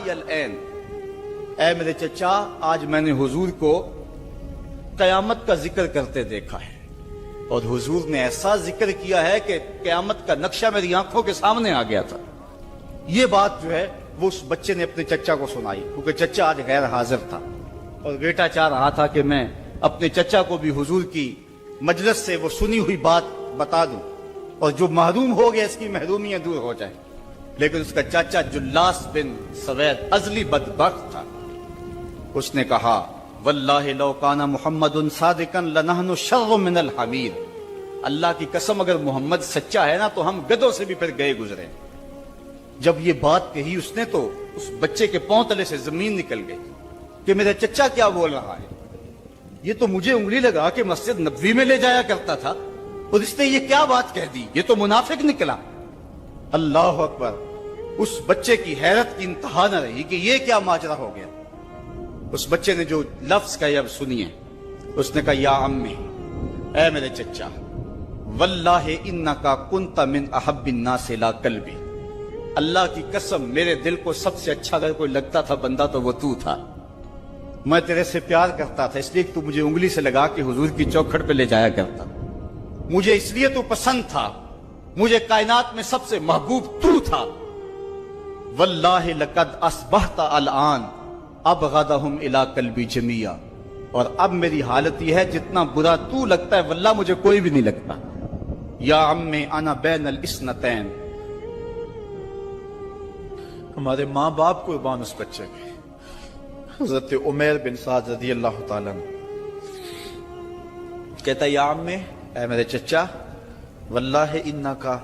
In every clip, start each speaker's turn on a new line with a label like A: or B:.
A: رأی العین، اے میرے چچا آج میں نے حضور کو قیامت کا ذکر کرتے دیکھا ہے، اور حضور نے ایسا ذکر کیا ہے کہ قیامت کا نقشہ میری آنکھوں کے سامنے آ گیا تھا۔ یہ بات جو ہے وہ اس بچے نے اپنے چچا کو سنائی، کیونکہ چچا آج غیر حاضر تھا، اور بیٹا چاہ رہا تھا کہ میں اپنے چچا کو بھی حضور کی مجلس سے وہ سنی ہوئی بات بتا دوں، اور جو محروم ہو گیا اس کی محرومیاں دور ہو جائیں۔ لیکن اس کا چاچا جلاس بن سوید ازلی بدبخت تھا۔ اس نے کہا واللہ لو کان محمد صادقا لنحن شر من الحمیر، اللہ کی قسم اگر محمد سچا ہے نا تو ہم گدھوں سے بھی پھر گئے گزرے۔ جب یہ بات کہی اس نے تو اس بچے کے پاؤں تلے سے زمین نکل گئی کہ میرا چچا کیا بول رہا ہے، یہ تو مجھے انگلی لگا کہ مسجد نبوی میں لے جایا کرتا تھا، اور اس نے یہ کیا بات کہہ دی، یہ تو منافق نکلا۔ اللہ اکبر، اس بچے کی حیرت کی انتہا نہ رہی کہ یہ کیا ماجرا ہو گیا۔ اس بچے نے جو لفظ کہے اب سنیے، اس نے کہا یا امی، اے میرے چچا، واللہ انکا کنت من احب الناس الی قلبی، اللہ کی قسم میرے دل کو سب سے اچھا اگر کوئی لگتا تھا بندہ تو وہ تو تھا، میں تیرے سے پیار کرتا تھا، اس لیے کہ تو مجھے انگلی سے لگا کے حضور کی چوکھٹ پہ لے جایا کرتا، مجھے اس لیے تو پسند تھا، مجھے کائنات میں سب سے محبوب تو تھا۔ واللہ لقد اصبحت الان ابغضهم الی قلبی جمیعا، اور اب میری حالت یہ ہے جتنا برا تو لگتا ہے واللہ مجھے کوئی بھی نہیں لگتا۔ یا عمی انا بین الاثنتین، ہمارے ماں باپ قربان اس بچے کے۔ حضرت عمیر بن سعد رضی اللہ تعالیٰ عنہ کہتا ہے یا عمی، اے میرے چچا، واللہ انکا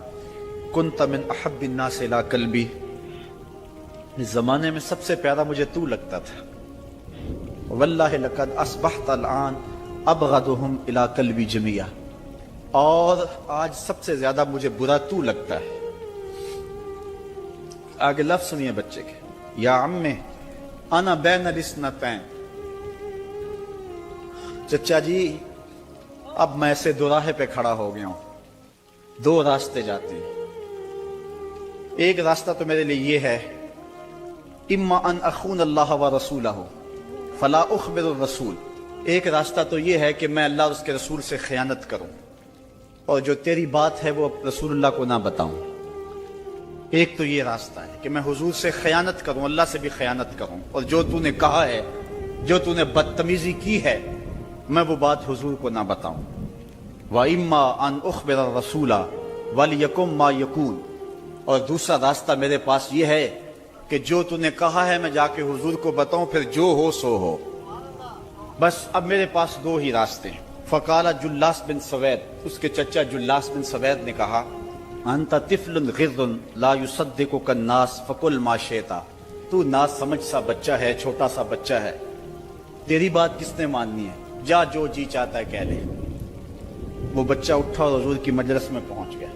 A: کنت من احب الناس الی قلبی، اس زمانے میں سب سے پیارا مجھے تو لگتا تھا، واللہ لقد اصبحت الان ابغضهم الی قلبی جمیعا، اور آج سب سے زیادہ مجھے برا تو لگتا ہے۔ آگے لفظ سنیے بچے کے، یا عمی انا بین الاثنتین، چچا جی اب میں ایسے دو راہے پہ کھڑا ہو گیا ہوں، دو راستے جاتے ہیں، ایک راستہ تو میرے لیے یہ ہے اما ان اخون اللہ و رسولہ فلا اخبر الرسول، ایک راستہ تو یہ ہے کہ میں اللہ اور اس کے رسول سے خیانت کروں اور جو تیری بات ہے وہ رسول اللہ کو نہ بتاؤں، ایک تو یہ راستہ ہے کہ میں حضور سے خیانت کروں، اللہ سے بھی خیانت کروں، اور جو تو نے کہا ہے، جو تو نے بدتمیزی کی ہے، میں وہ بات حضور کو نہ بتاؤں۔ وَإِمَّا أَنْ أُخْبِرَ الرَّسُولَ وَلْيَكُنْ مَا يَكُونُ، اور دوسرا راستہ میرے پاس یہ ہے کہ جو تو نے کہا ہے میں جا کے حضور کو بتاؤں، پھر جو ہو سو ہو۔ بس اب میرے پاس دو ہی راستے ہیں۔ فقال جلاس بن سوید، اس کے چچا جلاس بن سوید نے کہا انت طفل غر لا یصدقک الناس فقل ما شئت، تو نا سمجھ سا بچہ ہے، چھوٹا سا بچہ ہے، تیری بات کس نے ماننی ہے، جا جو جی چاہتا ہے کہہ لے۔ وہ بچہ اٹھا اور حضور کی مجلس میں پہنچ گیا،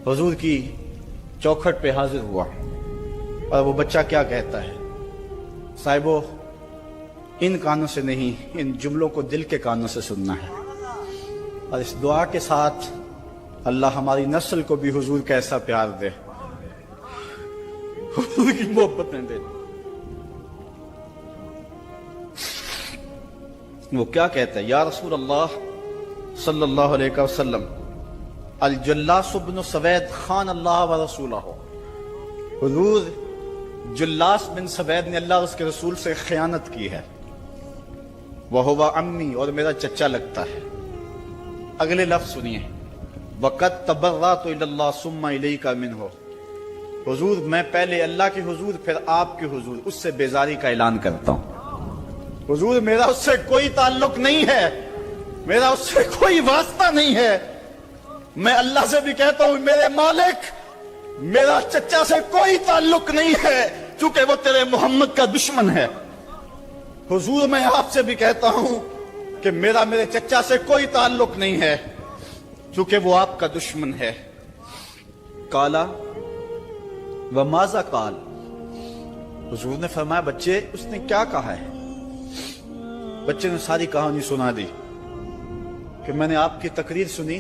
A: حضور کی چوکھٹ پہ حاضر ہوا، اور وہ بچہ کیا کہتا ہے، صاحبو ان کانوں سے نہیں، ان جملوں کو دل کے کانوں سے سننا ہے، اور اس دعا کے ساتھ اللہ ہماری نسل کو بھی حضور کا ایسا پیار دے، حضور کی محبت میں دے۔ وہ کیا کہتا ہے، یا رسول اللہ صلی اللہ علیہ وسلم الجلاس بن سوید خان اللہ و رسولہ، حضور جلاس بن سوید نے اللہ اور اس کے رسول سے خیانت کی ہے، وَهُوَ عَمِّي، اور میرا چچا لگتا ہے۔ اگلے لفظ سنیے، وَقَدْ تَبَرَّأْتُ إِلَى اللَّهِ ثُمَّ إِلَيْكَ مِنْهُ، حضور میں پہلے اللہ کے حضور پھر آپ کے حضور اس سے بیزاری کا اعلان کرتا ہوں، حضور میرا اس سے کوئی تعلق نہیں ہے، میرا اس سے کوئی واسطہ نہیں ہے، میں اللہ سے بھی کہتا ہوں میرے مالک میرا چچا سے کوئی تعلق نہیں ہے چونکہ وہ تیرے محمد کا دشمن ہے، حضور میں آپ سے بھی کہتا ہوں کہ میرا میرے چچا سے کوئی تعلق نہیں ہے چونکہ وہ آپ کا دشمن ہے۔ کالا وماذا قال، حضور نے فرمایا بچے اس نے کیا کہا ہے؟ بچے نے ساری کہانی سنا دی کہ میں نے آپ کی تقریر سنی،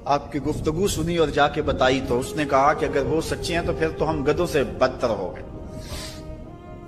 A: آپ کی گفتگو سنی اور جا کے بتائی، تو اس نے کہا کہ اگر وہ سچے ہیں تو پھر تو ہم گدھوں سے بدتر ہو گئے۔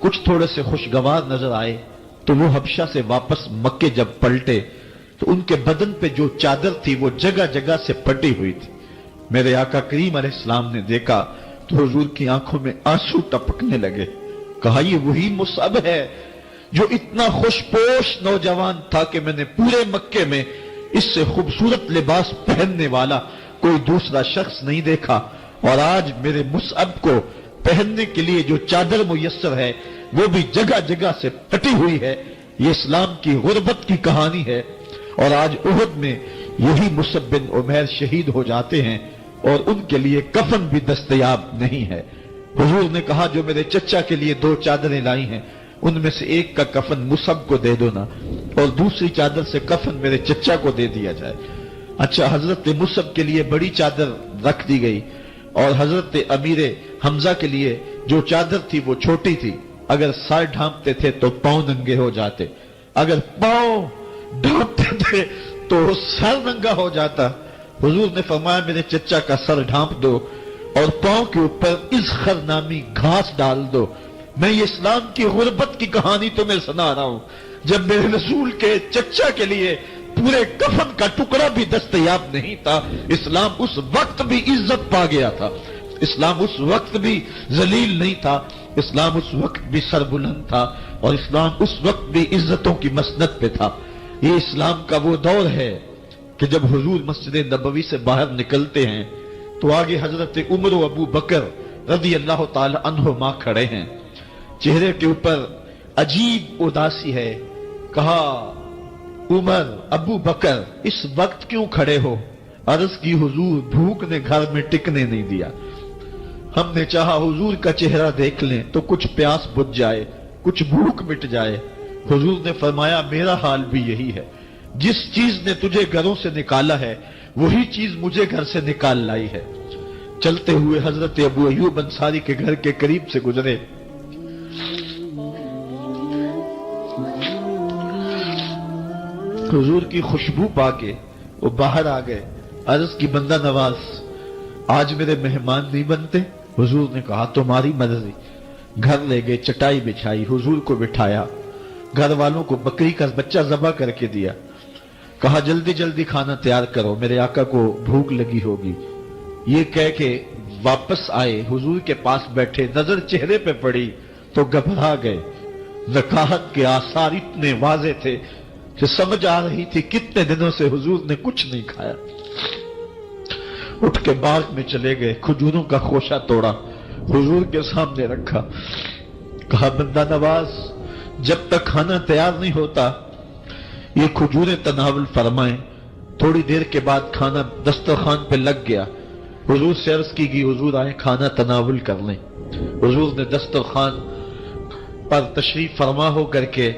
B: کچھ تھوڑے سے خوشگوار نظر آئے تو وہ حبشہ سے واپس مکے جب پلٹے تو ان کے بدن پہ جو چادر تھی وہ جگہ جگہ سے پٹی ہوئی تھی۔ میرے آقا کریم علیہ السلام نے دیکھا تو حضور کی آنکھوں میں آنسو ٹپکنے لگے۔ کہا یہ وہی مصعب ہے جو اتنا خوش پوش نوجوان تھا کہ میں نے پورے مکے میں اس سے خوبصورت لباس پہننے والا کوئی دوسرا شخص نہیں دیکھا، اور آج میرے مصعب کو پہننے کے لیے جو چادر میسر ہے وہ بھی جگہ جگہ سے پٹی ہوئی ہے۔ یہ اسلام کی غربت کی کہانی ہے، اور آج احد میں یہی مصعب بن عمیر شہید ہو جاتے ہیں اور ان کے لیے کفن بھی دستیاب نہیں ہے۔ حضور نے کہا جو میرے چچا کے لیے 2 چادریں لائی ہیں ان میں سے ایک کا کفن مصعب کو دے دو نا، اور دوسری چادر سے کفن میرے چچا کو دے دیا جائے۔ اچھا، حضرت مصعب کے لیے بڑی چادر رکھ دی گئی، اور حضرت امیر حمزہ کے لیے جو چادر تھی وہ چھوٹی تھی، اگر سر ڈھانپتے تھے تو پاؤں ننگے ہو جاتے، اگر پاؤں ڈھانپتے تھے تو سر ننگا ہو جاتا۔ حضور نے فرمایا میرے چچا کا سر ڈھانپ دو اور پاؤں کے اوپر اذخر نامی گھاس ڈال دو۔ میں یہ اسلام کی غربت کی کہانی تمہیں سنا رہا ہوں، جب میرے رسول کے چچا کے لیے پورے کفن کا ٹکڑا بھی دستیاب نہیں تھا، اسلام اس وقت بھی عزت پا گیا تھا، اسلام اس وقت بھی ذلیل نہیں تھا، اسلام اس وقت بھی سربلند تھا، اور اسلام اس وقت بھی عزتوں کی مسند پہ تھا۔ یہ اسلام کا وہ دور ہے کہ جب حضور مسجد نبوی سے باہر نکلتے ہیں تو آگے حضرت عمر و ابو بکر رضی اللہ تعالی عنہما کھڑے ہیں، چہرے کے اوپر عجیب اداسی ہے۔ کہا عمر، ابو بکر اس وقت کیوں کھڑے ہو؟ عرض کی حضور بھوک نے گھر میں ٹکنے نہیں دیا، ہم نے چاہا حضور کا چہرہ دیکھ لیں تو کچھ پیاس بجھ جائے، کچھ بھوک مٹ جائے۔ حضور نے فرمایا میرا حال بھی یہی ہے، جس چیز نے تجھے گھروں سے نکالا ہے وہی چیز مجھے گھر سے نکال لائی ہے۔ چلتے ہوئے حضرت ابو ایوب انصاری کے گھر کے قریب سے گزرے، حضور کی خوشبو پا کے وہ باہر آ گئے۔ عرض کی بندہ نواز آج میرے مہمان نہیں بنتے؟ حضور نے کہا تمہاری مرضی۔ گھر لے گئے، چٹائی بچھائی، حضور کو بٹھایا، گھر والوں کو بکری کا بچہ ذبح کر کے دیا، کہا جلدی جلدی کھانا تیار کرو، میرے آقا کو بھوک لگی ہوگی۔ یہ کہہ کے واپس آئے، حضور کے پاس بیٹھے، نظر چہرے پہ پڑی تو گھبرا گئے۔ نکاحت کے آثار اتنے واضح تھے کہ سمجھ آ رہی تھی کتنے دنوں سے حضور نے کچھ نہیں کھایا۔ اٹھ کے باغ میں چلے گئے، کھجوروں کا خوشہ توڑا، حضور کے سامنے رکھا، کہا بندہ نواز جب تک کھانا تیار نہیں ہوتا یہ کھجوریں تناول فرمائیں۔ تھوڑی دیر کے بعد کھانا دسترخوان پہ لگ گیا، حضور سے عرض کی گئی حضور آئے کھانا تناول کر لیں۔ حضور نے دسترخوان پر تشریف فرما ہو کر کے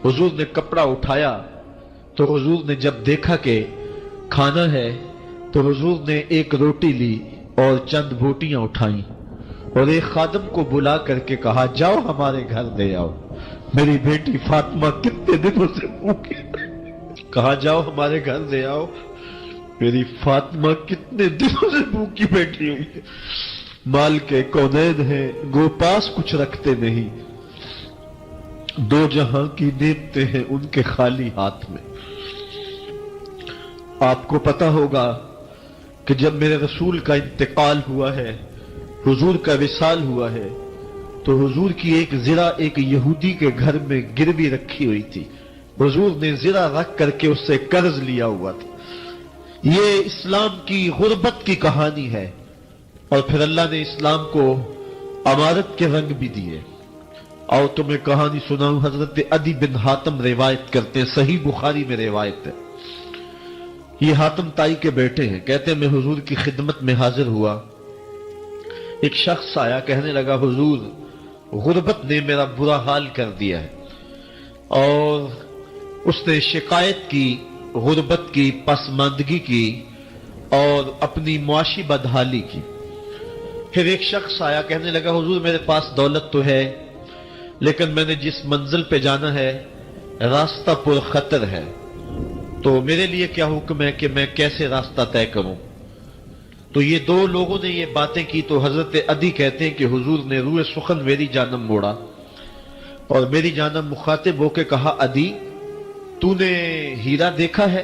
B: حضور نے کپڑا اٹھایا تو حضور نے جب دیکھا کہ کھانا ہے تو حضور نے ایک روٹی لی اور چند بوٹیاں اٹھائیں اور ایک خادم کو بلا کر کے کہا جاؤ ہمارے گھر دے آؤ، میری بیٹی فاطمہ کتنے دنوں سے بھوکی۔ کہا جاؤ ہمارے گھر دے آؤ، میری فاطمہ کتنے دنوں سے بھوکی بیٹھی ہوئی ہے۔ مال کے کونین ہیں، گو پاس کچھ رکھتے نہیں، دو جہاں کی نعمتیں ہیں ان کے خالی ہاتھ میں۔ آپ کو پتا ہوگا کہ جب میرے رسول کا انتقال ہوا ہے، حضور کا وصال ہوا ہے، تو حضور کی ایک زرہ ایک یہودی کے گھر میں گروی رکھی ہوئی تھی، حضور نے زرہ رکھ کر کے اس سے قرض لیا ہوا تھا۔ یہ اسلام کی غربت کی کہانی ہے، اور پھر اللہ نے اسلام کو امارت کے رنگ بھی دیے۔ اور تمہیں کہانی سناؤں، حضرت عدی بن حاتم روایت کرتے ہیں، صحیح بخاری میں روایت ہے، یہ حاتم تائی کے بیٹے ہیں، کہتے ہیں میں حضور کی خدمت میں حاضر ہوا، ایک شخص آیا کہنے لگا حضور غربت نے میرا برا حال کر دیا ہے، اور اس نے شکایت کی غربت کی، پسماندگی کی اور اپنی معاشی بدحالی کی۔ پھر ایک شخص آیا کہنے لگا حضور میرے پاس دولت تو ہے لیکن میں نے جس منزل پہ جانا ہے راستہ پر خطر ہے، تو میرے لیے کیا حکم ہے کہ میں کیسے راستہ طے کروں؟ تو یہ دو لوگوں نے یہ باتیں کی تو حضرت عدی کہتے ہیں کہ حضور نے روئے سخن میری جانب موڑا اور میری جانب مخاطب ہو کے کہا عدی تو نے ہیرا دیکھا ہے؟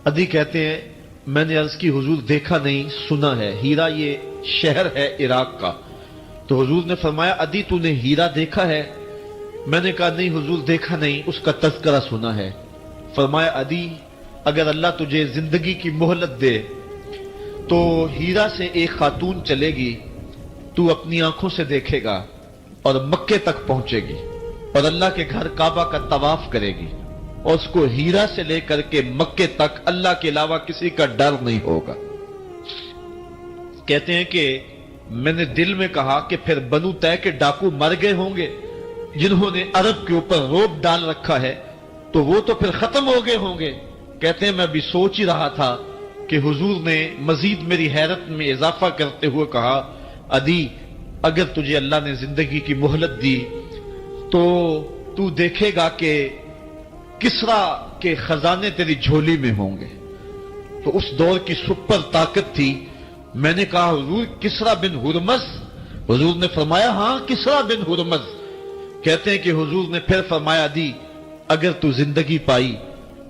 B: عدی کہتے ہیں میں نے عرض کی حضور دیکھا نہیں سنا ہے، ہیرا یہ شہر ہے عراق کا۔ تو حضور نے فرمایا عدی تو نے ہیرا دیکھا ہے؟ میں نے کہا نہیں حضور دیکھا نہیں، اس کا تذکرہ سنا ہے۔ فرمایا عدی اگر اللہ تجھے زندگی کی مہلت دے تو ہیرا سے ایک خاتون چلے گی، تو اپنی آنکھوں سے دیکھے گا اور مکے تک پہنچے گی اور اللہ کے گھر کعبہ کا طواف کرے گی، اور اس کو ہیرا سے لے کر کے مکے تک اللہ کے علاوہ کسی کا ڈر نہیں ہوگا۔ کہتے ہیں کہ میں نے دل میں کہا کہ پھر بنو طے کے ڈاکو مر گئے ہوں گے جنہوں نے عرب کے اوپر روب ڈال رکھا ہے، تو وہ تو پھر ختم ہو گئے ہوں گے۔ کہتے ہیں میں بھی سوچ ہی رہا تھا کہ حضور نے مزید میری حیرت میں اضافہ کرتے ہوئے کہا عدی اگر تجھے اللہ نے زندگی کی مہلت دی تو تو دیکھے گا کہ کسرا کے خزانے تیری جھولی میں ہوں گے۔ تو اس دور کی سپر طاقت تھی۔ میں نے کہا حضور کسرا بن ہرمز؟ حضور نے فرمایا ہاں کسرا بن ہرمز۔ کہتے ہیں کہ حضور نے پھر فرمایا عدی اگر تو زندگی پائی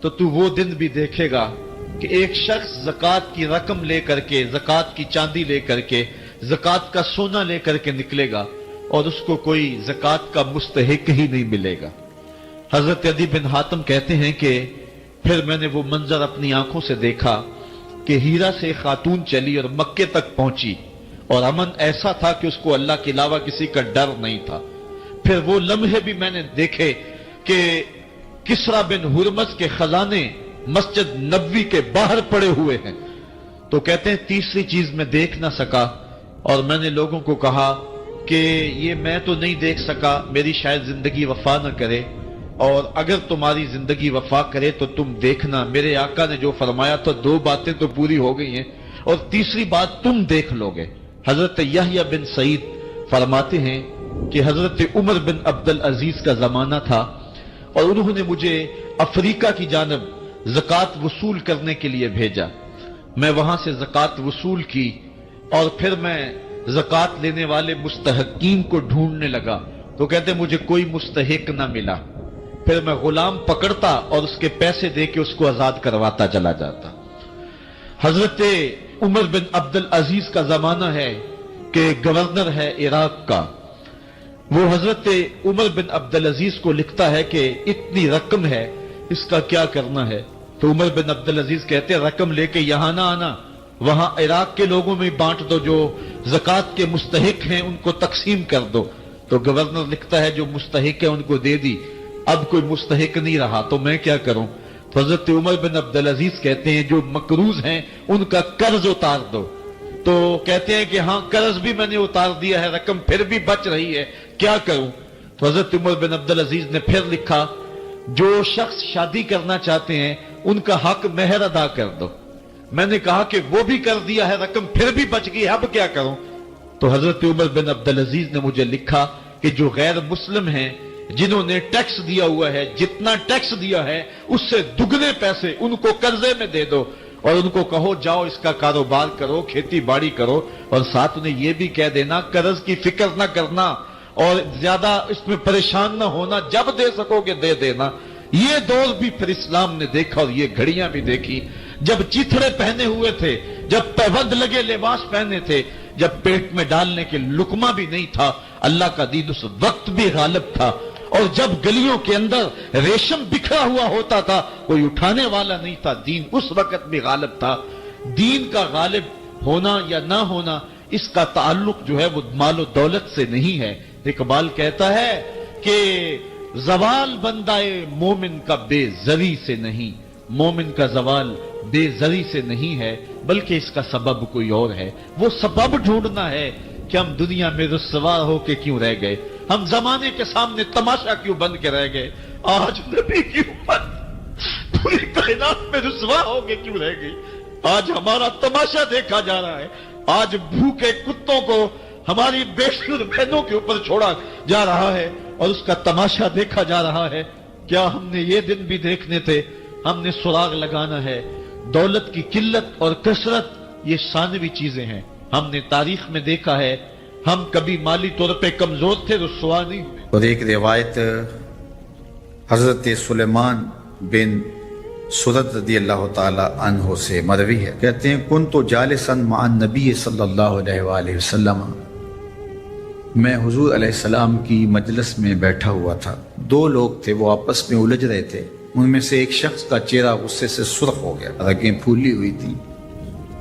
B: تو تو وہ دن بھی دیکھے گا کہ ایک شخص زکوٰۃ کی رقم لے کر کے، زکوٰۃ کی چاندی لے کر کے، زکوٰۃ کا سونا لے کر کے نکلے گا اور اس کو کوئی زکوٰۃ کا مستحق ہی نہیں ملے گا۔ حضرت عدی بن حاتم کہتے ہیں کہ پھر میں نے وہ منظر اپنی آنکھوں سے دیکھا کہ ہیرا سے خاتون چلی اور مکے تک پہنچی، اور امن ایسا تھا کہ اس کو اللہ کے علاوہ کسی کا ڈر نہیں تھا۔ پھر وہ لمحے بھی میں نے دیکھے کہ کسرا بن ہرمز کے خزانے مسجد نبوی کے باہر پڑے ہوئے ہیں۔ تو کہتے ہیں تیسری چیز میں دیکھ نہ سکا، اور میں نے لوگوں کو کہا کہ یہ میں تو نہیں دیکھ سکا، میری شاید زندگی وفا نہ کرے، اور اگر تمہاری زندگی وفا کرے تو تم دیکھنا میرے آقا نے جو فرمایا تو دو باتیں تو پوری ہو گئی ہیں، اور تیسری بات تم دیکھ لو گے۔ حضرت یحییٰ بن سعید فرماتے ہیں کہ حضرت عمر بن عبدالعزیز کا زمانہ تھا، اور انہوں نے مجھے افریقہ کی جانب زکوٰۃ وصول کرنے کے لیے بھیجا۔ میں وہاں سے زکوٰۃ وصول کی، اور پھر میں زکوٰۃ لینے والے مستحقین کو ڈھونڈنے لگا، تو کہتے مجھے کوئی مستحق نہ ملا۔ پھر میں غلام پکڑتا اور اس کے پیسے دے کے اس کو آزاد کرواتا چلا جاتا۔ حضرت عمر بن عبدالعزیز کا زمانہ ہے کہ گورنر ہے عراق کا، وہ حضرت عمر بن عبدالعزیز کو لکھتا ہے کہ اتنی رقم ہے، اس کا کیا کرنا ہے؟ تو عمر بن عبدالعزیز کہتے ہیں رقم لے کے یہاں نہ آنا، وہاں عراق کے لوگوں میں بانٹ دو، جو زکوٰۃ کے مستحق ہیں ان کو تقسیم کر دو۔ تو گورنر لکھتا ہے جو مستحق ہے ان کو دے دی، اب کوئی مستحق نہیں رہا تو میں کیا کروں؟ تو حضرت عمر بن عبدالعزیز کہتے ہیں جو مقروض ہیں ان کا قرض اتار دو۔ تو کہتے ہیں کہ ہاں قرض بھی میں نے اتار دیا ہے، رقم پھر بھی بچ رہی ہے، کیا کروں؟ تو حضرت عمر بن عبدالعزیز نے پھر لکھا جو شخص شادی کرنا چاہتے ہیں ان کا حق مہر ادا کر دو۔ میں نے کہا کہ وہ بھی کر دیا ہے، رقم پھر بھی بچ گئی، اب کیا کروں؟ تو حضرت عمر بن عبدالعزیز نے مجھے لکھا کہ جو غیر مسلم ہیں جنہوں نے ٹیکس دیا ہوا ہے، جتنا ٹیکس دیا ہے اس سے دگنے پیسے ان کو قرضے میں دے دو، اور ان کو کہو جاؤ اس کا کاروبار کرو، کھیتی باڑی کرو، اور ساتھ انہیں یہ بھی کہہ دینا قرض کی فکر نہ کرنا اور زیادہ اس میں پریشان نہ ہونا، جب دے سکو گے دے دینا۔ یہ دور بھی پھر اسلام نے دیکھا اور یہ گھڑیاں بھی دیکھی، جب چیتھڑے پہنے ہوئے تھے، جب پیوند لگے لباس پہنے تھے، جب پیٹ میں ڈالنے کے لقمہ بھی نہیں تھا، اللہ کا دین اس وقت بھی غالب تھا، اور جب گلیوں کے اندر ریشم بکھرا ہوا ہوتا تھا کوئی اٹھانے والا نہیں تھا، دین اس وقت بھی غالب تھا۔ دین کا غالب ہونا یا نہ ہونا اس کا تعلق جو ہے وہ مال و دولت سے نہیں ہے۔ اقبال کہتا ہے کہ زوال بندہ مومن کا بے زری سے نہیں، مومن کا زوال بے زری سے نہیں ہے بلکہ اس کا سبب کوئی اور ہے۔ وہ سبب ڈھونڈنا ہے کہ ہم دنیا میں رسوا ہو کے کیوں رہ گئے، ہم زمانے کے سامنے تماشا کیوں بن کے رہ گئے، آج نبی کی امت پوری کائنات میں رسوا ہو کے کیوں رہ گئی، آج ہمارا تماشا دیکھا جا رہا ہے، آج بھوکے کتوں کو ہماری بےشمار بہنوں کے اوپر چھوڑا جا رہا ہے اور اس کا تماشا دیکھا جا رہا ہے۔ کیا ہم نے یہ دن بھی دیکھنے تھے؟ ہم نے سراغ لگانا ہے۔ دولت کی قلت اور کثرت یہ ثانوی چیزیں ہیں۔ ہم نے تاریخ میں دیکھا ہے ہم کبھی مالی طور پہ کمزور تھے، رسوا نہیں ہوئے۔
A: اور ایک روایت حضرت سلیمان بن سرد رضی اللہ تعالی عنہ سے مروی ہے، کہتے ہیں کنت جالسا مع النبی صلی اللہ علیہ وآلہ وسلم، میں حضور علیہ السلام کی مجلس میں بیٹھا ہوا تھا، دو لوگ تھے، وہ آپس میں الجھ رہے تھے، ان میں سے ایک شخص کا چہرہ غصے سے سرخ ہو گیا، رگیں پھولی ہوئی تھیں،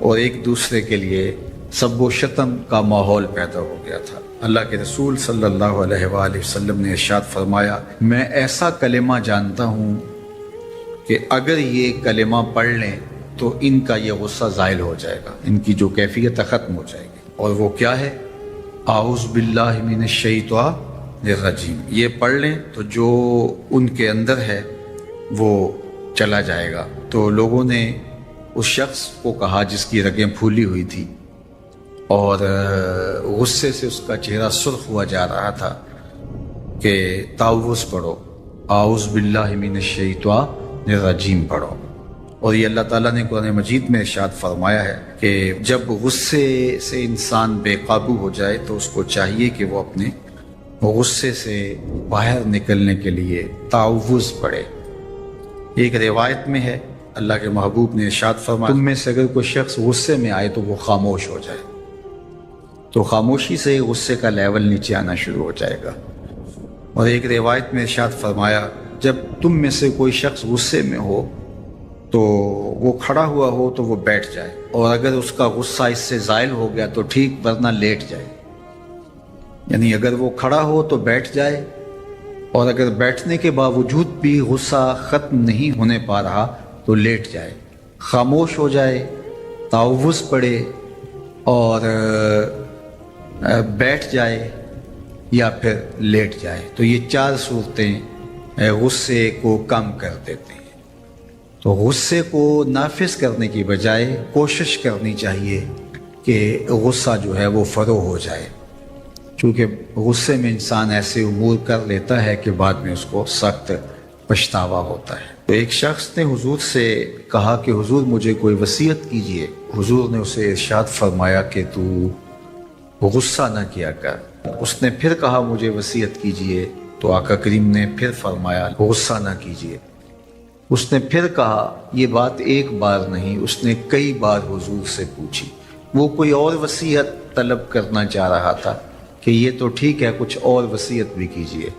A: اور ایک دوسرے کے لیے سب و شتم کا ماحول پیدا ہو گیا تھا۔ اللہ کے رسول صلی اللہ علیہ وآلہ وسلم نے ارشاد فرمایا، میں ایسا کلمہ جانتا ہوں کہ اگر یہ کلمہ پڑھ لیں تو ان کا یہ غصہ زائل ہو جائے گا، ان کی جو کیفیت ختم ہو جائے گی، اور وہ کیا ہے؟ اعوذ باللہ من الشیطان الرجیم، یہ پڑھ لیں تو جو ان کے اندر ہے وہ چلا جائے گا۔ تو لوگوں نے اس شخص کو کہا جس کی رگیں پھولی ہوئی تھی اور غصے سے اس کا چہرہ سرخ ہوا جا رہا تھا کہ تعوذ پڑھو، اعوذ باللہ من الشیطان الرجیم پڑھو۔ اور یہ اللہ تعالیٰ نے قرآن مجید میں ارشاد فرمایا ہے کہ جب غصے سے انسان بے قابو ہو جائے تو اس کو چاہیے کہ وہ اپنے غصے سے باہر نکلنے کے لیے تعوذ پڑھے۔ ایک روایت میں ہے اللہ کے محبوب نے ارشاد فرمایا، تم میں سے اگر کوئی شخص غصے میں آئے تو وہ خاموش ہو جائے، تو خاموشی سے غصے کا لیول نیچے آنا شروع ہو جائے گا۔ اور ایک روایت میں ارشاد فرمایا، جب تم میں سے کوئی شخص غصے میں ہو تو وہ کھڑا ہوا ہو تو وہ بیٹھ جائے، اور اگر اس کا غصہ اس سے زائل ہو گیا تو ٹھیک، ورنہ لیٹ جائے۔ یعنی اگر وہ کھڑا ہو تو بیٹھ جائے، اور اگر بیٹھنے کے باوجود بھی غصہ ختم نہیں ہونے پا رہا تو لیٹ جائے، خاموش ہو جائے، تعوذ پڑھے اور بیٹھ جائے یا پھر لیٹ جائے۔ تو یہ چار صورتیں غصے کو کم کر دیتے ہیں۔ تو غصے کو نافذ کرنے کی بجائے کوشش کرنی چاہیے کہ غصہ جو ہے وہ فروغ ہو جائے، چونکہ غصے میں انسان ایسے امور کر لیتا ہے کہ بعد میں اس کو سخت پچھتاوا ہوتا ہے۔ تو ایک شخص نے حضور سے کہا کہ حضور مجھے کوئی وصیت کیجئے۔ حضور نے اسے ارشاد فرمایا کہ تو غصہ نہ کیا کر۔ اس نے پھر کہا مجھے وصیت کیجئے، تو آقا کریم نے پھر فرمایا غصہ نہ کیجئے۔ اس نے پھر کہا، یہ بات ایک بار نہیں، اس نے کئی بار حضور سے پوچھی۔ وہ کوئی اور وصیت طلب کرنا چاہ رہا تھا کہ یہ تو ٹھیک ہے، کچھ اور وصیت بھی کیجئے۔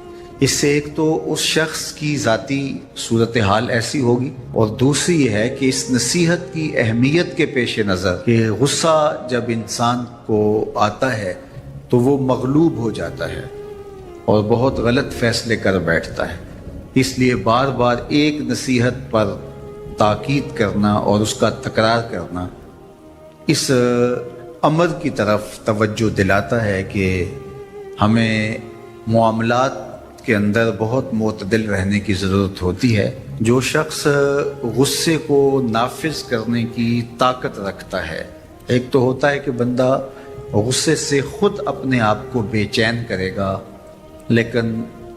A: اس سے ایک تو اس شخص کی ذاتی صورتحال ایسی ہوگی، اور دوسری یہ ہے کہ اس نصیحت کی اہمیت کے پیش نظر کہ غصہ جب انسان کو آتا ہے تو وہ مغلوب ہو جاتا ہے اور بہت غلط فیصلے کر بیٹھتا ہے، اس لیے بار بار ایک نصیحت پر تاکید کرنا اور اس کا تکرار کرنا اس امر کی طرف توجہ دلاتا ہے کہ ہمیں معاملات کے اندر بہت معتدل رہنے کی ضرورت ہوتی ہے۔ جو شخص غصے کو نافذ کرنے کی طاقت رکھتا ہے، ایک تو ہوتا ہے کہ بندہ غصے سے خود اپنے آپ کو بے چین کرے گا، لیکن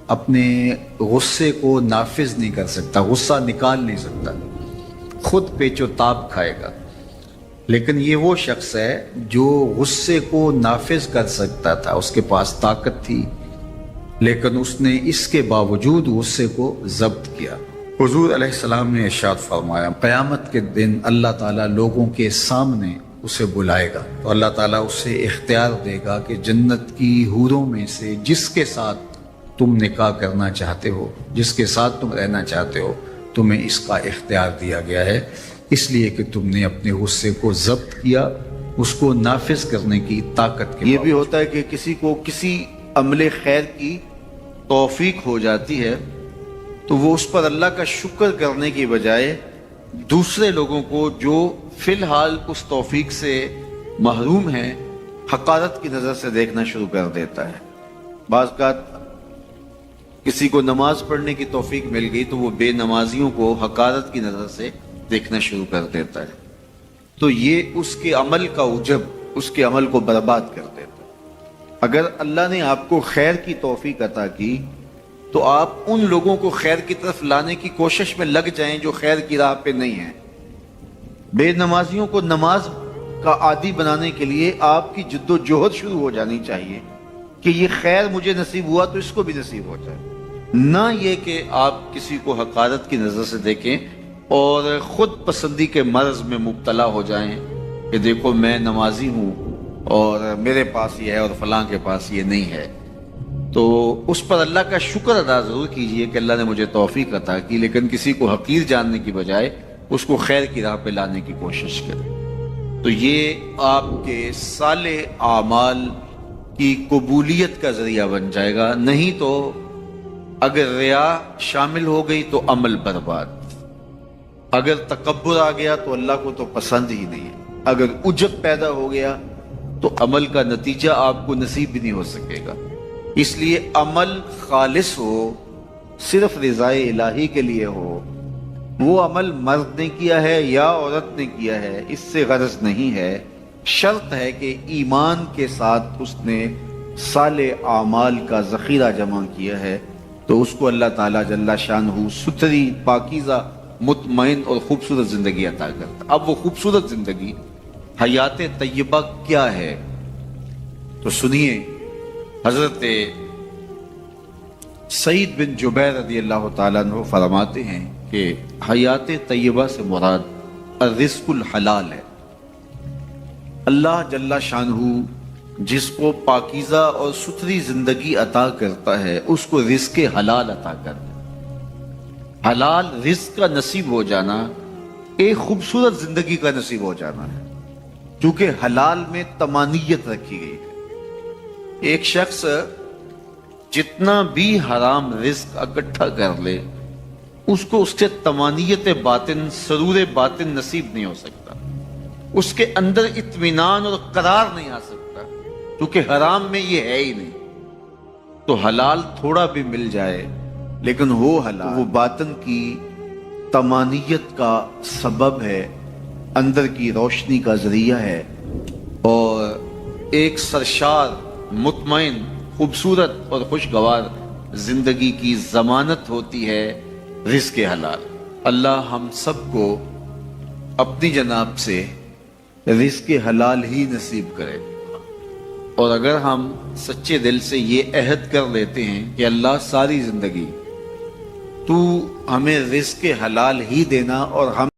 A: اپنے غصے کو نافذ نہیں کر سکتا، غصہ نکال نہیں سکتا، خود پیچ و تاب کھائے گا۔ لیکن یہ وہ شخص ہے جو غصے کو نافذ کر سکتا تھا، اس کے پاس طاقت تھی، لیکن اس نے اس کے باوجود غصے کو ضبط کیا۔ حضور علیہ السلام نے ارشاد فرمایا، قیامت کے دن اللہ تعالیٰ لوگوں کے سامنے اسے بلائے گا، تو اللہ تعالیٰ اسے اختیار دے گا کہ جنت کی حوروں میں سے جس کے ساتھ تم نکاح کرنا چاہتے ہو، جس کے ساتھ تم رہنا چاہتے ہو، تمہیں اس کا اختیار دیا گیا ہے، اس لیے کہ تم نے اپنے غصے کو ضبط کیا، اس کو نافذ کرنے کی طاقت کے۔
C: یہ بھی ہوتا ہے کہ کسی کو کسی عمل خیر کی توفیق ہو جاتی ہے تو وہ اس پر اللہ کا شکر کرنے کی بجائے دوسرے لوگوں کو جو فی الحال اس توفیق سے محروم ہیں حقارت کی نظر سے دیکھنا شروع کر دیتا ہے۔ بعض اوقات کسی کو نماز پڑھنے کی توفیق مل گئی تو وہ بے نمازیوں کو حقارت کی نظر سے دیکھنا شروع کر دیتا ہے، تو یہ اس کے عمل کا عجب اس کے عمل کو برباد کر دیتا ہے۔ اگر اللہ نے آپ کو خیر کی توفیق عطا کی تو آپ ان لوگوں کو خیر کی طرف لانے کی کوشش میں لگ جائیں جو خیر کی راہ پہ نہیں ہیں۔ بے نمازیوں کو نماز کا عادی بنانے کے لیے آپ کی جد و جہد شروع ہو جانی چاہیے کہ یہ خیر مجھے نصیب ہوا تو اس کو بھی نصیب ہو جائے، نہ یہ کہ آپ کسی کو حقارت کی نظر سے دیکھیں اور خود پسندی کے مرض میں مبتلا ہو جائیں کہ دیکھو میں نمازی ہوں اور میرے پاس یہ ہے اور فلاں کے پاس یہ نہیں ہے۔ تو اس پر اللہ کا شکر ادا ضرور کیجئے کہ اللہ نے مجھے توفیق عطا کی، لیکن کسی کو حقیر جاننے کی بجائے اس کو خیر کی راہ پہ لانے کی کوشش کریں۔ تو یہ آپ کے صالح اعمال کی قبولیت کا ذریعہ بن جائے گا، نہیں تو اگر ریا شامل ہو گئی تو عمل برباد، اگر تکبر آ گیا تو اللہ کو تو پسند ہی نہیں ہے، اگر عجب پیدا ہو گیا تو عمل کا نتیجہ آپ کو نصیب بھی نہیں ہو سکے گا۔ اس لیے عمل خالص ہو، صرف رضائے الہی کے لیے ہو، وہ عمل مرد نے کیا ہے یا عورت نے کیا ہے اس سے غرض نہیں ہے، شرط ہے کہ ایمان کے ساتھ اس نے صالح اعمال کا ذخیرہ جمع کیا ہے، تو اس کو اللہ تعالیٰ جل شانہ ستھری، پاکیزہ، مطمئن اور خوبصورت زندگی عطا کرتا۔ اب وہ خوبصورت زندگی حیات طیبہ کیا ہے تو سنیے، حضرت سعید بن جبیر رضی اللہ تعالیٰ عنہ فرماتے ہیں کہ حیات طیبہ سے مراد الرزق الحلال ہے۔ اللہ جل شانہ جس کو پاکیزہ اور ستھری زندگی عطا کرتا ہے اس کو رزق حلال عطا کرتا ہے۔ حلال رزق کا نصیب ہو جانا ایک خوبصورت زندگی کا نصیب ہو جانا ہے، کیونکہ حلال میں طمانیت رکھی گئی ہے۔ ایک شخص جتنا بھی حرام رزق اکٹھا کر لے اس کو اس کے طمانیت باطن، سرور باطن نصیب نہیں ہو سکتا، اس کے اندر اطمینان اور قرار نہیں آ سکتا، کیونکہ حرام میں یہ ہے ہی نہیں۔ تو حلال تھوڑا بھی مل جائے لیکن وہ حلال وہ باطن کی طمانیت کا سبب ہے، اندر کی روشنی کا ذریعہ ہے، اور ایک سرشار، مطمئن، خوبصورت اور خوشگوار زندگی کی ضمانت ہوتی ہے رزق حلال۔ اللہ ہم سب کو اپنی جناب سے رزق حلال ہی نصیب کرے، اور اگر ہم سچے دل سے یہ عہد کر لیتے ہیں کہ اللہ ساری زندگی تو ہمیں رزق حلال ہی دینا اور ہم